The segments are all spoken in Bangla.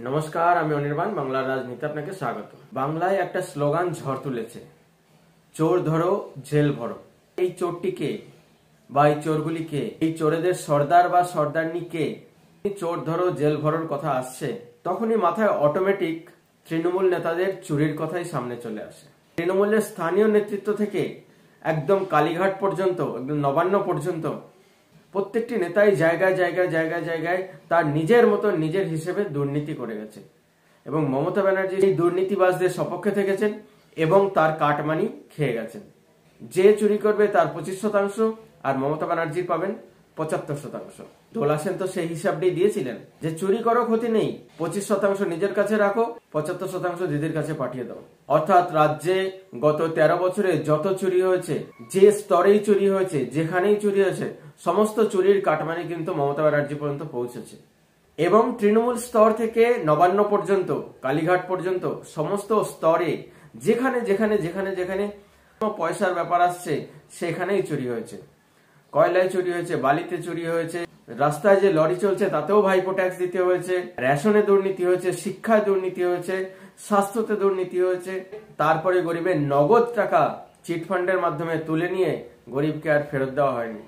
নমস্কার, আমি অনির্বাণ। বাংলার রাজনীতি আপনাকে স্বাগত। বাংলায় একটা স্লোগান ঝড় তুলেছে, চোর ধরো জেল ভরো। এই চোরটিকে বা এই চোরগুলিকে, এই চোরেদের সর্দার বা সর্দারনি কে? চোর ধরো জেল ভরোর কথা আসছে, তখনই মাথায় অটোমেটিক তৃণমূল নেতাদের চুরির কথাই সামনে চলে আসে। তৃণমূলের স্থানীয় নেতৃত্ব থেকে একদম কালীঘাট পর্যন্ত, একদম নবান্ন পর্যন্ত প্রত্যেকটি নেতাই জায়গায় জায়গায় জায়গায় জায়গায় তার নিজের মতো নিজের হিসেবে দুর্নীতি করে গেছে এবং মমতা ব্যানার্জি এই দুর্নীতিবাজদের সপক্ষে থেকেছেন এবং তার কাটমানি খেয়ে গেছেন। যে চুরি করবে তার 25% আর মমতা ব্যানার্জি পাবেন 75%। দোলা সেন তো সেই হিসাবটাই দিয়েছিলেন যে চুরি করো ক্ষতি নেই, 25% নিজের কাছে রাখো, 75% দিদির কাছে পাঠিয়ে দাও। অর্থাৎ রাজ্যে গত 13 বছরে যত চুরি হয়েছে, যে স্তরেই চুরি হয়েছে, যেখানেই চুরি হয়েছে, সমস্ত চুরির কাটমানি কিন্তু মমতা ব্যানার্জি পর্যন্ত পৌঁছেছে। এবং তৃণমূল স্তর থেকে নবান্ন পর্যন্ত, কালীঘাট পর্যন্ত সমস্ত স্তরে যেখানে যেখানে যেখানে যেখানে পয়সার ব্যাপার আসছে সেখানেই চুরি হয়েছে। কয়লায় চুরি হয়েছে, বালিতে চুরি হয়েছে, রাস্তায় যে লরি চলছে তাতেও ভাইপো ট্যাক্স দিতে হয়েছে, রেশনে দুর্নীতি হয়েছে, শিক্ষায় দুর্নীতি হয়েছে, স্বাস্থ্যতে দুর্নীতি হয়েছে। তারপরে গরিবের নগদ টাকা চিটফান্ডের মাধ্যমে তুলে নিয়ে গরিবকে আর ফেরত দেওয়া হয়নি,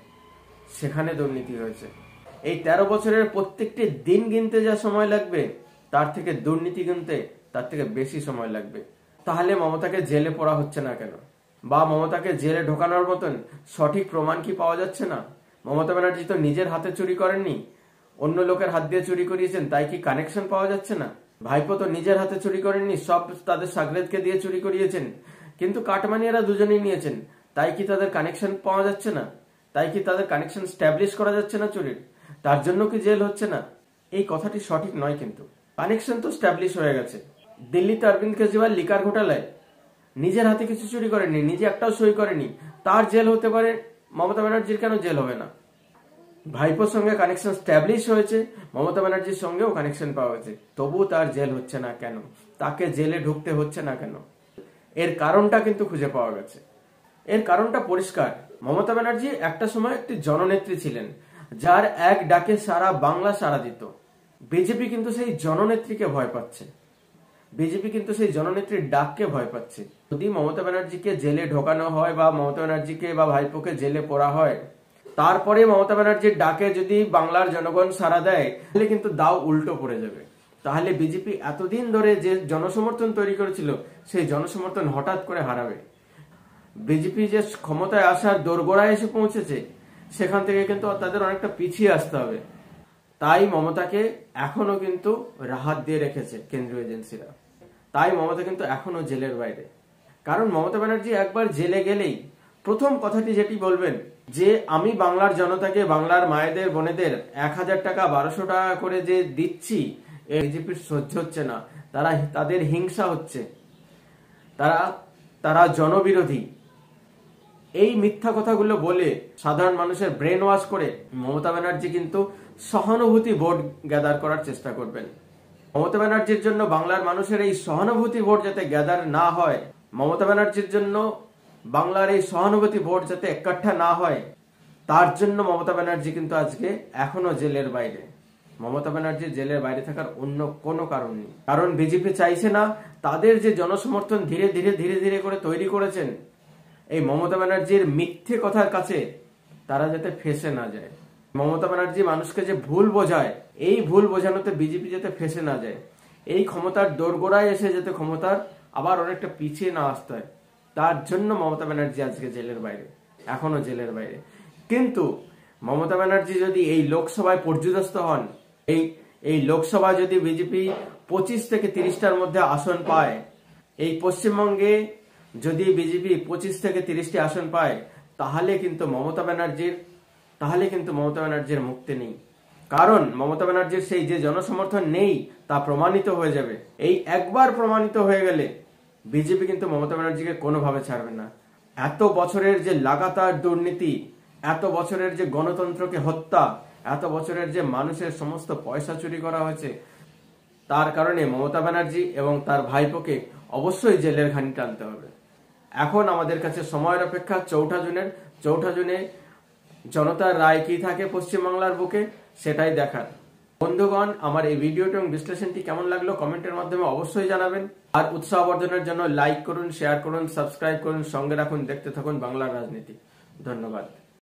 সেখানে দুর্নীতি হয়েছে। এই 13 বছরের প্রত্যেকটি দিন গিনতে যা সময় লাগবে, তার থেকে দুর্নীতি গিনতে তার থেকে বেশি সময় লাগবে। তাহলে মমতাকে জেলে পড়া হচ্ছে না কেন? বা মমতাকে জেলে ঢোকানোর মতন সঠিক প্রমাণ কি পাওয়া যাচ্ছে না? মমতা ব্যানার্জি তো নিজের হাতে চুরি করেননি, অন্য লোকের হাত দিয়ে চুরি করিয়েছেন, তাই কি কানেকশন পাওয়া যাচ্ছে না? ভাইপো তো নিজের হাতে চুরি করেননি, সব তাদের সাগরেদকে দিয়ে চুরি করিয়েছেন, কিন্তু কাটমানি এরা দুজনেই নিয়েছেন, তাই কি তাদের কানেকশন পাওয়া যাচ্ছে না? তাই কি তাদের কানেকশন স্ট্যাবলিশ করা যাচ্ছে না চুরির? তার জন্য কি জেল হচ্ছে না? এই কথাটি সঠিক নয়। কিন্তু কানেকশন তো স্ট্যাবলিশ হয়ে গেছে। দিল্লিতে অরবিন্দ কেজরিওয়াল লিকার ঘোটালায় নিজের হাতে কিছু চুরি করেনি, নিজে একটাও সই করেনি, তার জেল হতে পারে, মমতা ব্যানার্জির কেন জেল হবে না? ভাইপোর সঙ্গে কানেকশন স্ট্যাবলিশ হয়েছে, মমতা ব্যানার্জির সঙ্গেও কানেকশন পাওয়া গেছে, তবু তার জেল হচ্ছে না কেন? তাকে জেলে ঢুকতে হচ্ছে না কেন? এর কারণটা কিন্তু খুঁজে পাওয়া গেছে। এর কারণটা পরিষ্কার। মমতা ব্যানার্জি একটা সময় একটি জননেত্রী ছিলেন, যার এক ডাকে সারা বাংলা সাড়া দিত। বিজেপি কিন্তু সেই জননেত্রীকে ভয় পাচ্ছে, বিজেপি কিন্তু সেই জননেত্রীর ডাককে ভয় পাচ্ছে। যদি মমতা ব্যানার্জিকে জেলে ঢোকানো হয় বা মমতা ব্যানার্জিকে বা ভাইপোকে জেলে পোড়া হয়, তারপরে মমতা ব্যানার্জির ডাকে যদি বাংলার জনগণ সাড়া দেয়, তাহলে কিন্তু দাও উল্টো পড়ে যাবে। তাহলে বিজেপি এতদিন ধরে যে জনসমর্থন তৈরি করেছিল, সেই জনসমর্থন হঠাৎ করে হারাবে। বিজেপি যে ক্ষমতায় আসার দোরগোড়ায় এসে পৌঁছেছে, সেখান থেকে কিন্তু তাদের অনেকটা পিছিয়ে আসতে হবে। তাই মমতাকে এখনো কিন্তু রাহাত দিয়ে রেখেছে কেন্দ্রীয় এজেন্সিরা। তাই মমতা কিন্তু এখনো জেলের বাইরে। কারণ মমতা ব্যানার্জি একবার জেলে গেলেই প্রথম কথাটি যেটি বলবেন যে আমি বাংলার জনতাকে, বাংলার মায়েদের বোনেদের 1000 টাকা 1200 টাকা করে যে দিচ্ছি, বিজেপির সহ্য হচ্ছে না, তাদের হিংসা হচ্ছে, তারা জনবিরোধী। এই মিথ্যা কথাগুলো বলে সাধারণ মানুষের ব্রেন ওয়াশ করে মমতা ব্যানার্জি কিন্তু সহানুভূতি ভোট গ্যাদার করার চেষ্টা করবেন। মমতা ব্যানার্জির জন্য বাংলার মানুষের এই সহানুভূতি ভোট যাতে গ্যাদার না হয়, মমতা ব্যানার্জির জন্য বাংলার এই সহানুভূতি ভোট যাতে একট্ঠা না হয়, তার জন্য মমতা ব্যানার্জি কিন্তু আজকে এখনো জেলের বাইরে। মমতা ব্যানার্জির জেলের বাইরে থাকার অন্য কোনো কারণ নেই। কারণ বিজেপি চাইছে না তাদের যে জনসমর্থন ধীরে ধীরে ধীরে ধীরে করে তৈরি করেছেন, এই মমতা ব্যানার্জির মিথ্যে কথার কাছে তারা যাতে ফেসে না যায়। মমতা ব্যানার্জি মানুষকে যে ভুল বোঝায়, এই ভুল বোঝানোতে বিজেপি যাতে ফেসে না যায়, এই ক্ষমতার দোরগোড়ায় এসে যাতে ক্ষমতার আবার অনেকটা পিছিয়ে না আসতে হয়, তার জন্য মমতা ব্যানার্জি আজকে জেলের বাইরে, এখনো জেলের বাইরে। কিন্তু মমতা ব্যানার্জি যদি এই লোকসভায় পর্যুদস্ত হন, এই লোকসভা যদি বিজেপি 25 থেকে 30টার মধ্যে আসন পায়, এই পশ্চিমবঙ্গে যদি বিজেপি 25 থেকে 30টি আসন পায়, তাহলে কিন্তু মমতা ব্যানার্জির মুক্তি নেই। কারণ মমতা ব্যানার্জির সেই যে জনসমর্থন নেই, তা প্রমাণিত হয়ে যাবে। এই একবার প্রমাণিত হয়ে গেলে বিজেপি কিন্তু মমতা ব্যানার্জিকে কোনোভাবে ছাড়বে না। এত বছরের যে লাগাতার দুর্নীতি, এত বছরের যে গণতন্ত্রকে হত্যা, এত বছরের যে মানুষের সমস্ত পয়সা চুরি করা হয়েছে, তার কারণে মমতা ব্যানার্জি এবং তার ভাইপোকে অবশ্যই জেলের ঘানি টানতে হবে। এখন আমাদের কাছে সময়ের অপেক্ষা 4 জুনে জনতার রায় কি থাকে পশ্চিমবাংলার বুকে, সেটাই দেখার। বন্ধুগণ, আমার এই ভিডিওটি এবং বিশ্লেষণটি কেমন লাগলো কমেন্টের মাধ্যমে অবশ্যই জানাবেন। আর উৎসাহ বর্ধনের জন্য লাইক করুন, শেয়ার করুন, সাবস্ক্রাইব করুন, সঙ্গে রাখুন, দেখতে থাকুন বাংলার রাজনীতি। ধন্যবাদ।